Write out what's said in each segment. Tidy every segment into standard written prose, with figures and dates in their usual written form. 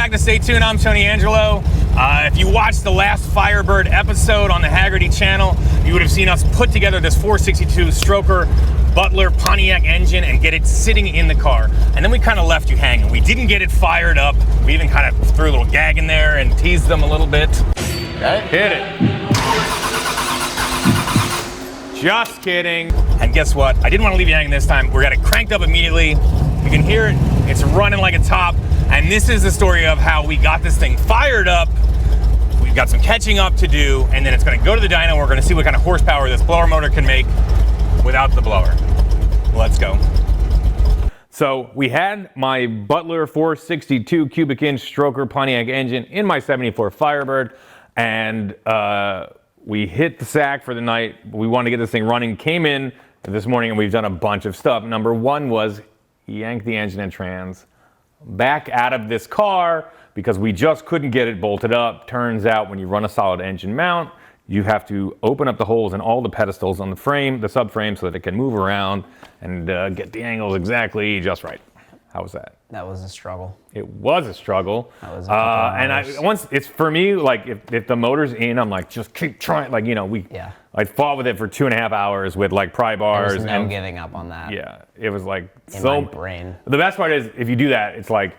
back to Stay Tuned. I'm Tony Angelo. If you watched the last Firebird episode on the Hagerty channel, you would have seen us put together this 462 stroker Butler Pontiac engine and get it sitting in the car. And then we kind of left you hanging. We didn't get it fired up. We even kind of threw a little gag in there and teased them a little bit. Okay. Hit it. Just kidding. And guess what? I didn't want to leave you hanging this time. We got it cranked up immediately. You can hear it. It's running like a top. And this is the story of how we got this thing fired up. We've got some catching up to do, and then it's going to go to the dyno. We're going to see what kind of horsepower this blower motor can make without the blower. Let's go. So we had my Butler 462 cubic inch stroker Pontiac engine in my 74 Firebird, and we hit the sack for the night. We wanted to get this thing running. Came in this morning, and we've done a bunch of stuff. Number one was yank the engine and trans back out of this car because we just couldn't get it bolted up. Turns out when you run a solid engine mount, you have to open up the holes in all the pedestals on the frame, the subframe, so that it can move around and get the angles exactly just right. How was that? That was a struggle. It was a struggle. That was a couple hours. Once it's for me, like if the motor's in, I'm like, just keep trying. Like, you know, I fought with it for 2.5 hours with like pry bars. There was no giving up on that. Yeah, it was like in my brain. The best part is if you do that, it's like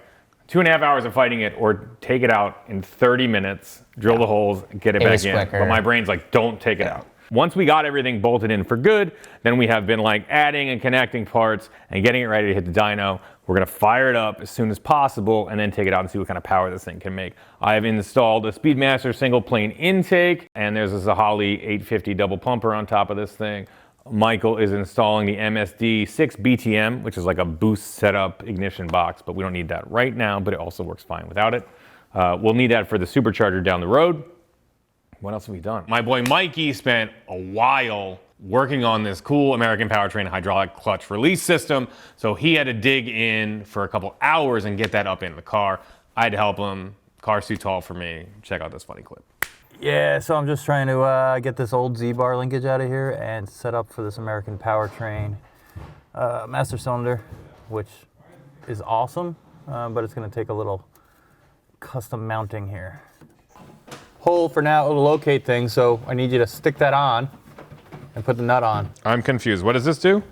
2.5 hours of fighting it, or take it out in 30 minutes, drill the holes, get it back in. Quicker. But my brain's like, don't take it out. Once we got everything bolted in for good, then we have been like adding and connecting parts and getting it ready to hit the dyno. We're gonna fire it up as soon as possible and then take it out and see what kind of power this thing can make. I have installed a Speedmaster single plane intake, and there's a Zahali 850 double pumper on top of this thing. Michael is installing the MSD 6 BTM, which is like a boost setup ignition box, but we don't need that right now, but it also works fine without it. We'll need that for the supercharger down the road. What else have we done? My boy Mikey spent a while working on this cool American powertrain hydraulic clutch release system, so he had to dig in for a couple hours and get that up in the car. I had to help him. Car's too tall for me. Check out this funny clip. Yeah, so I'm just trying to get this old Z-bar linkage out of here and set up for this American powertrain master cylinder, which is awesome, but it's going to take a little custom mounting here. Hole for now to locate things, so I need you to stick that on and put the nut on. I'm confused. What does this do?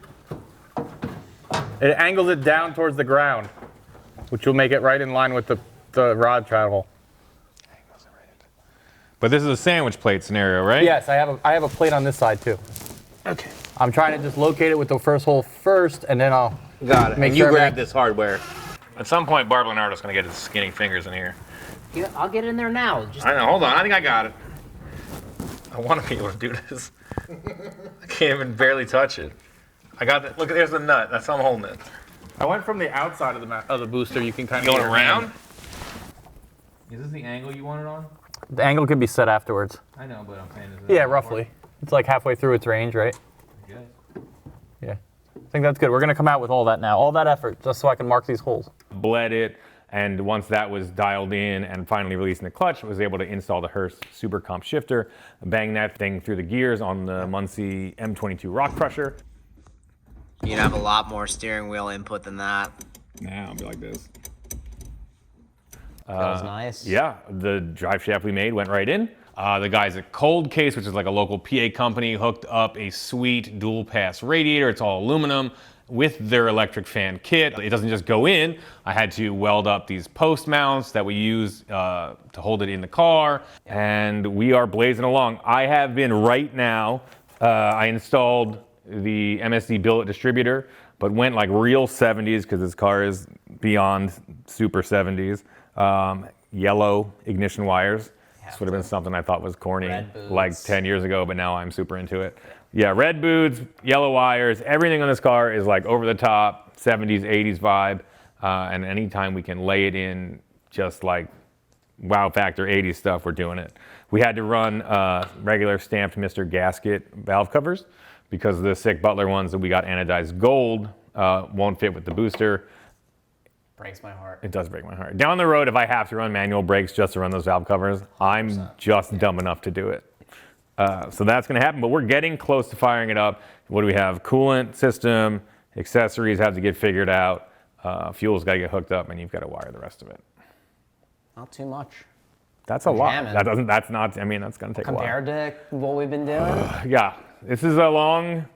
It angles it down towards the ground, which will make it right in line with the rod travel. But this is a sandwich plate scenario, right? Yes, I have a plate on this side too. Okay. I'm trying to just locate it with the first hole first, and then I'll make sure you grab this hardware. At some point, Barb Leonardo's gonna get his skinny fingers in here. Yeah, I'll get in there now. I know, hold on, I think I got it. I want to be able to do this. I can't even barely touch it. I got it. Look, there's the nut. That's how I'm holding it. I went from the outside of the booster. You can kind of going around. Is this the angle you want it on? The angle can be set afterwards. I know, but I'm saying yeah, roughly. It's like halfway through its range, right? Good. Yeah. I think that's good. We're gonna come out with all that now. All that effort, just so I can mark these holes. Bled it, and once that was dialed in and finally releasing the clutch, I was able to install the Hurst Super Comp shifter, bang that thing through the gears on the Muncie M22 rock crusher. You'd have a lot more steering wheel input than that. Now I'll be like this. That was nice. Yeah, the drive shaft we made went right in. The guys at Cold Case, which is like a local PA company, hooked up a sweet dual pass radiator. It's all aluminum with their electric fan kit. It doesn't just go in. I had to weld up these post mounts that we use to hold it in the car, and we are blazing along. I have been right now, I installed the MSD billet distributor, but went like real 70s because this car is beyond super 70s. Yellow ignition wires. This would have been something I thought was corny like 10 years ago, but now I'm super into it. Yeah, red boots, yellow wires, everything on this car is like over the top, 70s, 80s vibe. And anytime we can lay it in just like wow factor 80s stuff, we're doing it. We had to run regular stamped Mr. Gasket valve covers because the sick Butler ones that we got anodized gold won't fit with the booster. Breaks my heart. It does break my heart. Down the road, if I have to run manual brakes just to run those valve covers, I'm just dumb enough to do it. So that's going to happen, but we're getting close to firing it up. What do we have? Coolant system, accessories have to get figured out, fuel's got to get hooked up, and you've got to wire the rest of it. Not too much. That's a lot. Jamming. That's not, I mean, that's gonna take a while. Compared to what we've been doing? Yeah, this is a long,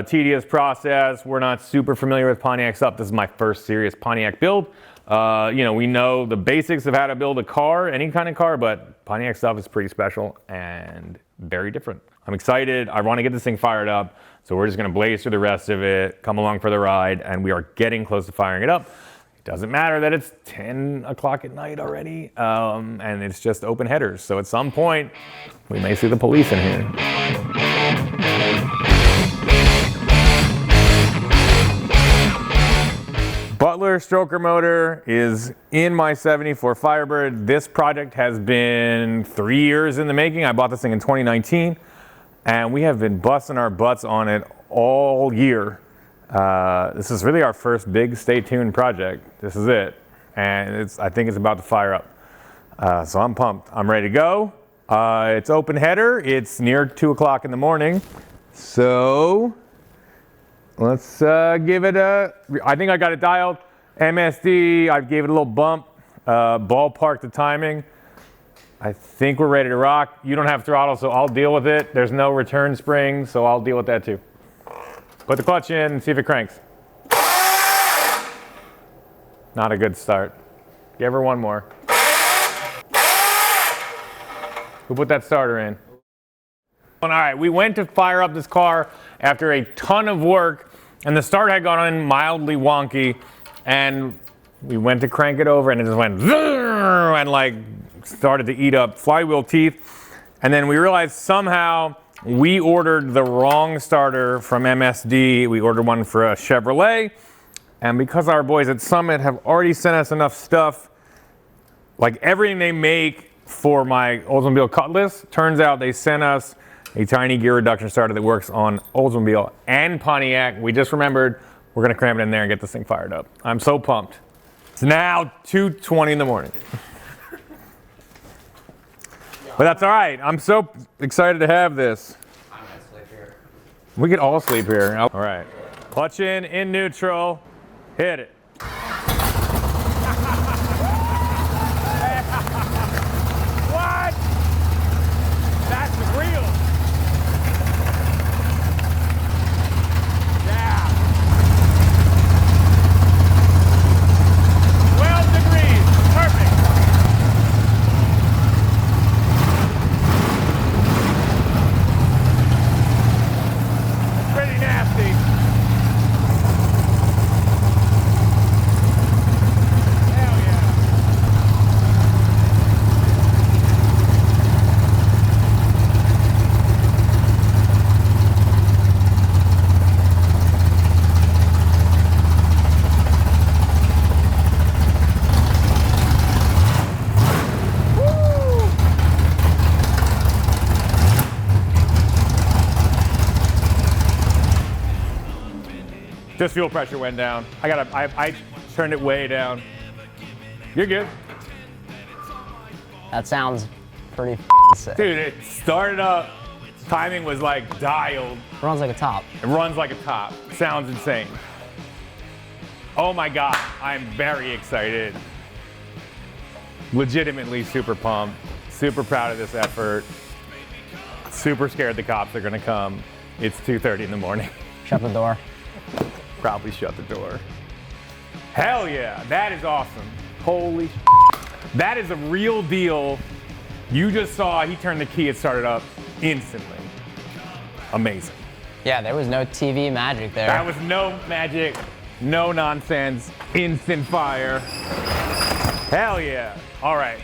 tedious process. We're not super familiar with Pontiac stuff. This is my first serious Pontiac build. You know, we know the basics of how to build a car, any kind of car, but Pontiac stuff is pretty special and very different. I'm excited. I want to get this thing fired up. So we're just going to blaze through the rest of it, come along for the ride, and we are getting close to firing it up. It doesn't matter that it's 10 o'clock at night already, and it's just open headers. So at some point, we may see the police in here. Butler stroker motor is in my 74 Firebird. This project has been 3 years in the making. I bought this thing in 2019, and we have been busting our butts on it all year. This is really our first big stay tuned project. This is it, and I think it's about to fire up. So I'm pumped. I'm ready to go. It's open header. It's near 2 o'clock in the morning. So let's give it I think I got it dialed. MSD, I gave it a little bump, ballpark the timing. I think we're ready to rock. You don't have throttle, so I'll deal with it. There's no return spring, so I'll deal with that too. Put the clutch in and see if it cranks. Not a good start. Give her one more. Who put that starter in? All right, we went to fire up this car after a ton of work, and the start had gone in mildly wonky, and we went to crank it over, and it just went and like started to eat up flywheel teeth. And then we realized somehow we ordered the wrong starter from MSD. We ordered one for a Chevrolet, and because our boys at Summit have already sent us enough stuff, like everything they make for my Oldsmobile Cutlass, turns out they sent us a tiny gear reduction starter that works on Oldsmobile and Pontiac. We just remembered we're gonna cram it in there and get this thing fired up. I'm so pumped. It's now 2:20 in the morning. But that's all right. I'm so excited to have this. I'm gonna sleep here. We could all sleep here. All right. Clutch in neutral, hit it. What? That's real. Yeah. 12 degrees. Perfect. Pretty nasty. Hell yeah. Just fuel pressure went down. I turned it way down. You're good. That sounds pretty sick. Dude, it started up. Timing was like dialed. Runs like a top. It runs like a top. Sounds insane. Oh my God, I'm very excited. Legitimately super pumped. Super proud of this effort. Super scared the cops are gonna come. It's 2:30 in the morning. Shut the door. Probably shut the door. Hell yeah, that is awesome. Holy sh**. That is a real deal. You just saw, he turned the key, it started up instantly. Amazing. Yeah, there was no TV magic there. That was no magic, no nonsense, instant fire. Hell yeah. All right,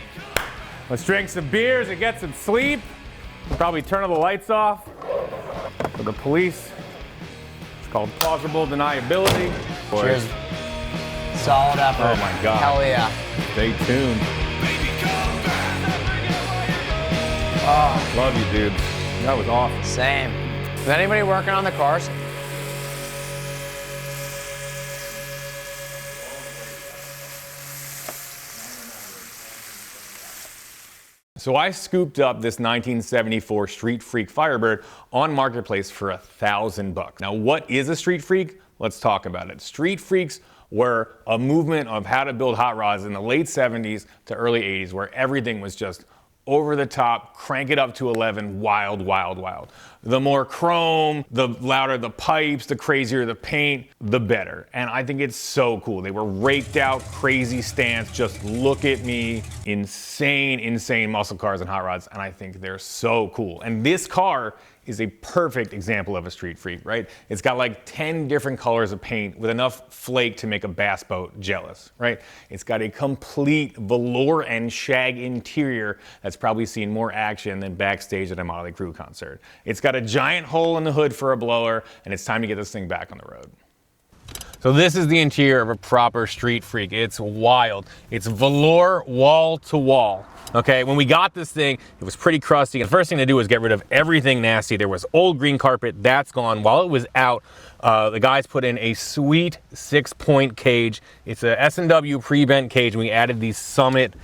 let's drink some beers and get some sleep. Probably turn all the lights off for the police. It's called plausible deniability. Cheers. Solid effort. Oh my God. Hell yeah. Stay tuned. Oh, love you, dude. That was awesome. Same. Is anybody working on the cars? So I scooped up this 1974 Street Freak Firebird on Marketplace for $1,000. Now, what is a Street Freak? Let's talk about it. Street Freaks were a movement of how to build hot rods in the late 70s to early 80s, where everything was just over the top, crank it up to 11, wild, wild, wild. The more chrome, the louder the pipes, the crazier the paint, the better. And I think it's so cool. They were raked out, crazy stance, just look at me, insane, insane muscle cars and hot rods, and I think they're so cool. And this car is a perfect example of a Street Freak, right? It's got like 10 different colors of paint with enough flake to make a bass boat jealous, right? It's got a complete velour and shag interior that's probably seen more action than backstage at a Motley Crue concert. It's got a giant hole in the hood for a blower, and it's time to get this thing back on the road. So this is the interior of a proper Street Freak. It's wild. It's velour wall to wall. Okay, when we got this thing, it was pretty crusty. The first thing to do was get rid of everything nasty. There was old green carpet, that's gone. While it was out, the guys put in a sweet 6-point cage. It's a S&W pre-bent cage, and we added these Summit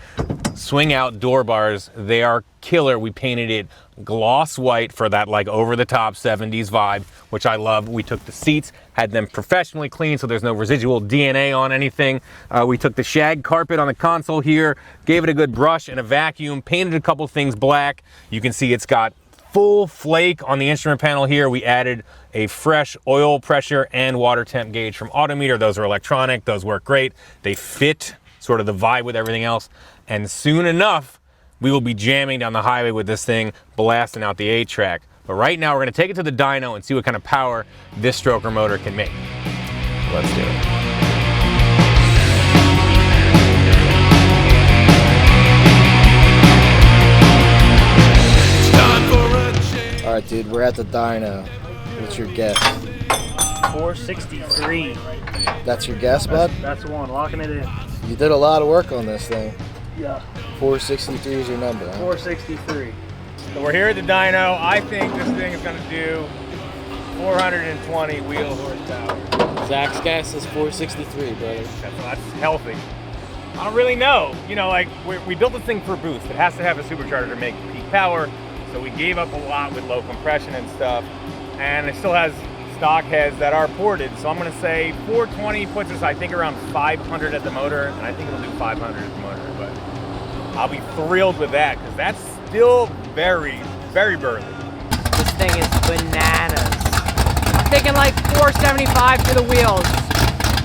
swing out door bars. They are killer. We painted it gloss white for that like over the top 70s vibe, which I love. We took the seats, had them professionally cleaned so there's no residual DNA on anything. We took the shag carpet on the console here, gave it a good brush and a vacuum, painted a couple things black. You can see it's got full flake on the instrument panel here. We added a fresh oil pressure and water temp gauge from Autometer. Those are electronic, those work great. They fit sort of the vibe with everything else. And soon enough, we will be jamming down the highway with this thing, blasting out the 8-track. But right now, we're gonna take it to the dyno and see what kind of power this stroker motor can make. Let's do it. All right, dude, we're at the dyno. What's your guess? 463. That's your guess, bud? That's the one, locking it in. You did a lot of work on this thing. Yeah. 463 is your number, huh? 463. So we're here at the dyno. I think this thing is gonna do 420 wheel horsepower. Zach's guess is 463, brother. That's healthy. I don't really know. You know, like we built this thing for boost. It has to have a supercharger to make peak power. So we gave up a lot with low compression and stuff. And it still has stock heads that are ported. So I'm gonna say 420 puts us, I think, around 500 at the motor. And I think it'll do 500 at the motor. But I'll be thrilled with that because that's still very, very burly. This thing is bananas. I'm thinking like 475 for the wheels.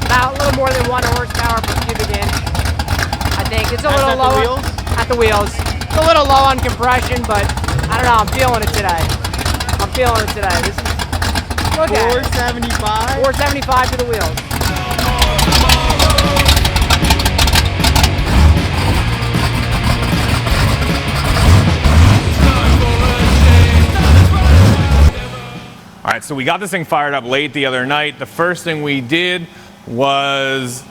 About a little more than 1 horsepower per cubic inch. I think it's a little low at the wheels. It's a little low on compression, but I don't know. I'm feeling it today. I'm feeling it today. This is look at it. 475? 475 to the wheels. All right, so we got this thing fired up late the other night. The first thing we did was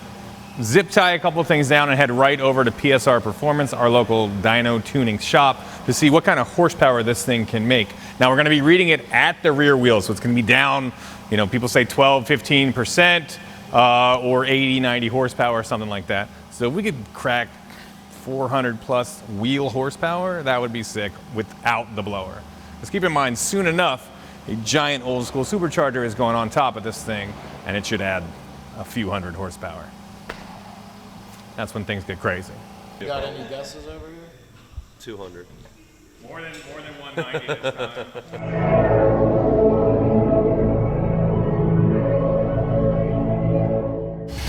zip tie a couple of things down and head right over to PSR Performance, our local dyno tuning shop, to see what kind of horsepower this thing can make. Now we're gonna be reading it at the rear wheel, so it's gonna be down, you know, people say 12, 15%, or 80, 90 horsepower, something like that. So if we could crack 400 plus wheel horsepower, that would be sick without the blower. Let's keep in mind, soon enough, a giant old school supercharger is going on top of this thing, and it should add a few hundred horsepower. That's when things get crazy. You got any guesses over here? 200. More than 190 this time.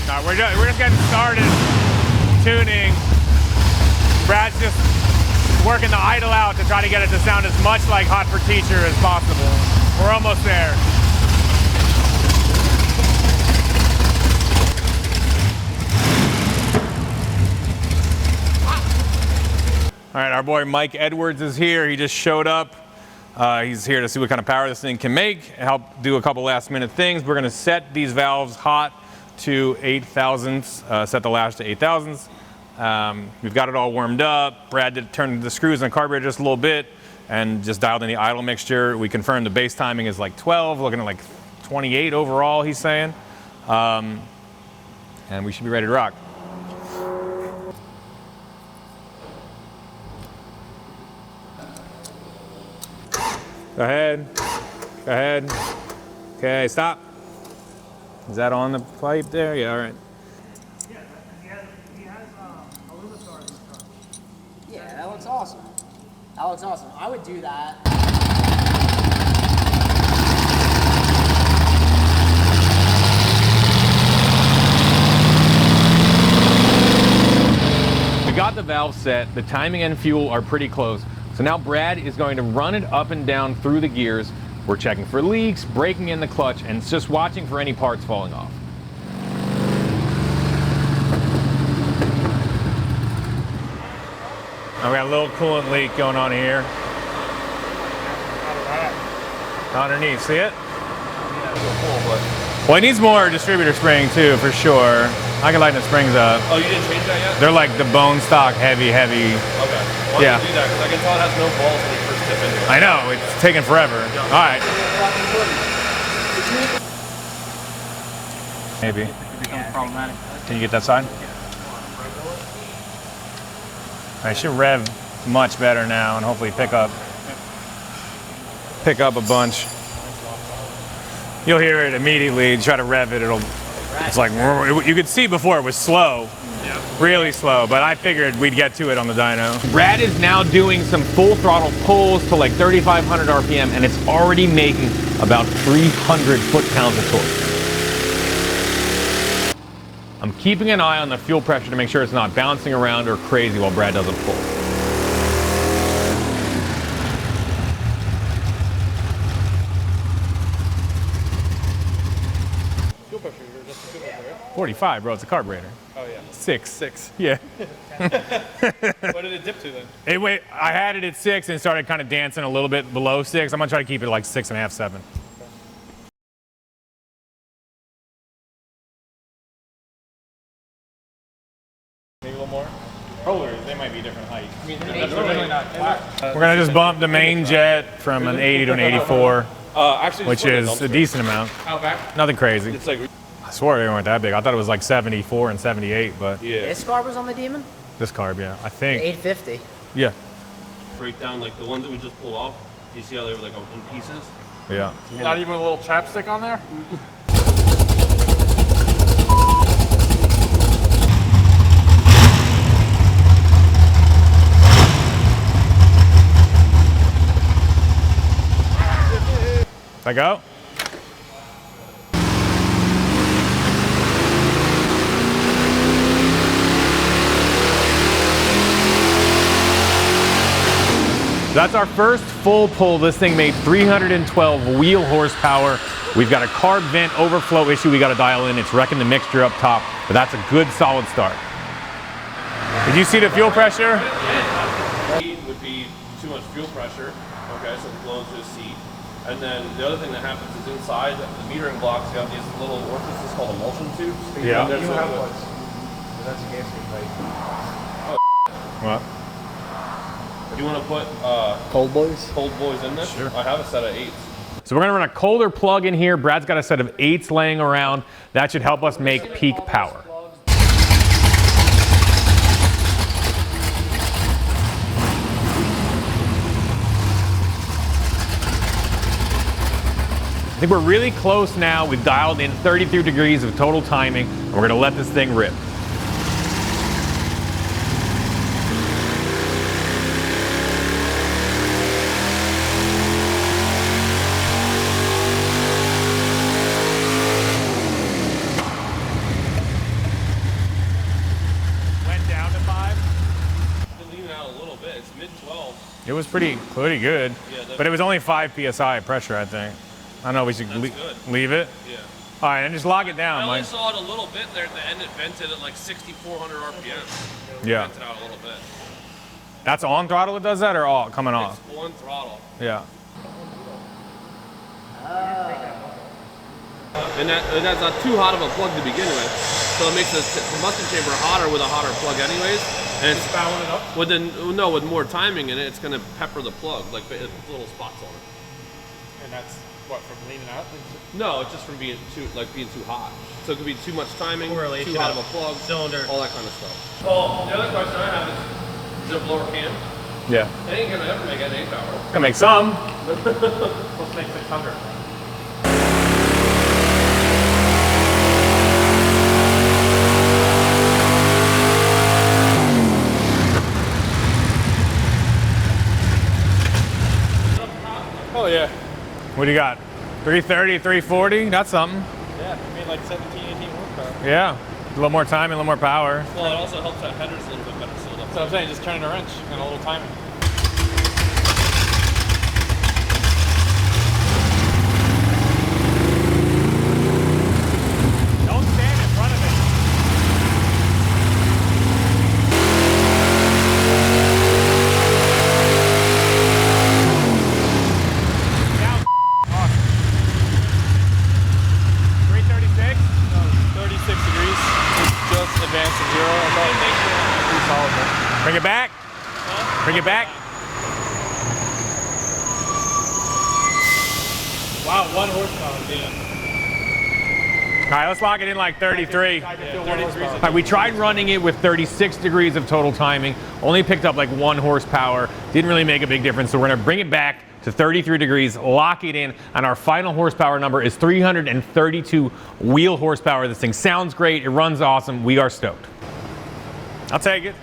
No, we're just getting started tuning. Brad's just working the idle out to try to get it to sound as much like Hot for Teacher as possible. We're almost there. All right, our boy Mike Edwards is here. He just showed up. He's here to see what kind of power this thing can make, help do a couple last minute things. We're gonna set these valves hot to 8,000ths, set the lash to 8,000ths. We've got it all warmed up. Brad turned the screws on the carburetor just a little bit and just dialed in the idle mixture. We confirmed the base timing is like 12, looking at like 28 overall, he's saying. And we should be ready to rock. Go ahead. Go ahead. Okay, stop. Is that on the pipe there? Yeah, all right. Yeah, that looks awesome. That looks awesome. I would do that. We got the valve set, the timing and fuel are pretty close. So now Brad is going to run it up and down through the gears. We're checking for leaks, breaking in the clutch, and it's just watching for any parts falling off. Now we got a little coolant leak going on here. Underneath, see it? Well, it needs more distributor spring too, for sure. I can lighten the springs up. Oh, you didn't change that yet? They're like the bone stock, heavy. Okay. Why Yeah. don't you do that? Because I can tell it has no balls when you first dip into it. I know, it's taking forever. All right. Maybe. It becomes problematic. Can you get that side? I should rev much better now and hopefully pick up a bunch. You'll hear it immediately. Try to rev it. It's like you could see before it was slow, really slow. But I figured we'd get to it on the dyno. Brad is now doing some full throttle pulls to like 3,500 RPM, and it's already making about 300 foot-pounds of torque. I'm keeping an eye on the fuel pressure to make sure it's not bouncing around or crazy while Brad does a pull. Fuel pressure, you're just fuel pressure, right? 45, bro, it's a carburetor. Oh, yeah. 6. Yeah. What did it dip to then? I had it at 6 and it started kind of dancing a little bit below 6. I'm gonna try to keep it like 6.5, 7. Maybe a little more? Rollers, they might be different height. I mean, that's really not flat. We're gonna just bump the main jet from an 80 to an 84, Actually, which is a decent amount. Out back? Nothing crazy. It's like, I swore they weren't that big. I thought it was like 74 and 78, but yeah. This carb was on the Demon? this carb, yeah, I think. 850. Yeah, Break down like the ones that we just pulled off. You see how they were like in pieces? yeah. Not even a little chapstick on there? I go? That's our first full pull. This thing made 312 wheel horsepower. We've got a carb vent overflow issue we got to dial in. It's wrecking the mixture up top, but that's a good solid start. Did you see the fuel pressure? Would be too much fuel pressure. Okay, so it blows to a seat. And then the other thing that happens is inside the metering blocks, you have these little orifices called emulsion tubes. Yeah. And they're so good. That's a gasket pipe. What? Do you want to put Cold boys? cold boys in this? Sure. I have a set of 8s. So we're gonna run a colder plug in here. Brad's got a set of 8s laying around. That should help us make peak power. I think we're really close now. We've dialed in 33 degrees of total timing, and we're gonna let this thing rip. Went down to 5. Been leaning out a little bit. It's mid-12. It was pretty good, Yeah, but it was only 5 psi pressure, I think. I don't know, we should Good. leave it. Yeah. All right, and just lock it I down, only Mike. saw it a little bit there at the end. It vented at like 6,400 RPM. Yeah. Vented out a little bit. That's on throttle it does that, or all coming off? It's on throttle. Yeah. And that's not too hot of a plug to begin with. So it makes the combustion chamber hotter with a hotter plug anyways. And it's fouling it up? With more timing in it, it's going to pepper the plug, like little spots on it. And that's what, from leaning out? No, it's just from being too hot. So it could be too much timing, Correlation too hot of of a plug, cylinder. all that kind of stuff. Well, the other question I have is it a blower can? Yeah. It ain't going to ever make NA power. Gonna make some. Let's make 600. What do you got? 330, 340? That's something. Yeah, it made like 17, 18 horsepower. Yeah. A little more time and a little more power. Well, it also helps that header's a little bit better sealed up. So I'm saying, just turning a wrench and a little timing. Don't stand in front of it. Now, awesome. 336? 36 degrees. It's just advanced to zero. I thought pretty solid, man. Bring it back. Bring it back. Wow, 1 horsepower. Yeah. All right, let's lock it in like 33. I can feel 1 horsepower. All right, we tried running it with 36 degrees of total timing, only picked up like 1 horsepower, didn't really make a big difference, so we're gonna bring it back to 33 degrees, lock it in, and our final horsepower number is 332 wheel horsepower. This thing sounds great, it runs awesome, we are stoked. I'll take it.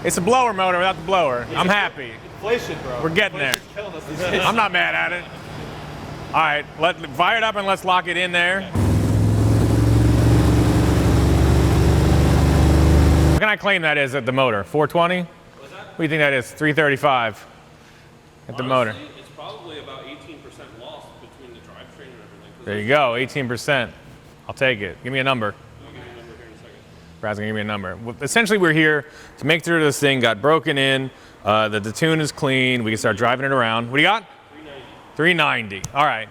It's a blower motor without the blower. I'm happy. Inflation, bro. We're getting there. Inflation's killing us these days. I'm not mad at it. All right, fire it up and let's lock it in there. What can I claim that is at the motor? 420? What's that? What do you think that is? 335 at the motor. Honestly, it's probably about 18% loss between the drivetrain and everything. There you go, 18%. I'll take it. Give me a number. I'll give you a number here in a second. Brad's gonna give me a number. Well, essentially, we're here to make through this thing, got broken in, the tune is clean, we can start driving it around. What do you got? 390. All right.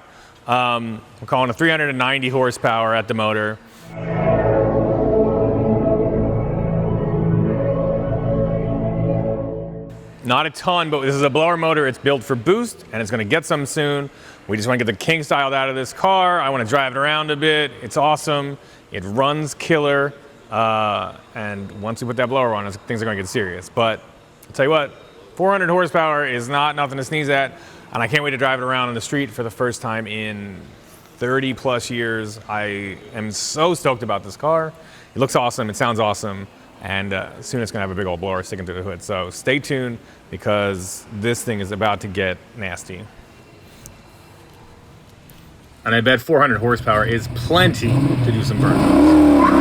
We're calling it 390 horsepower at the motor. Not a ton, but this is a blower motor. It's built for boost, and it's going to get some soon. We just want to get the king styled out of this car. I want to drive it around a bit. It's awesome. It runs killer. And once we put that blower on, things are going to get serious. But I'll tell you what, 400 horsepower is not nothing to sneeze at. And I can't wait to drive it around on the street for the first time in 30 plus years. I am so stoked about this car. It looks awesome, it sounds awesome, and soon it's gonna have a big old blower sticking through the hood. So stay tuned because this thing is about to get nasty. And I bet 400 horsepower is plenty to do some burnouts.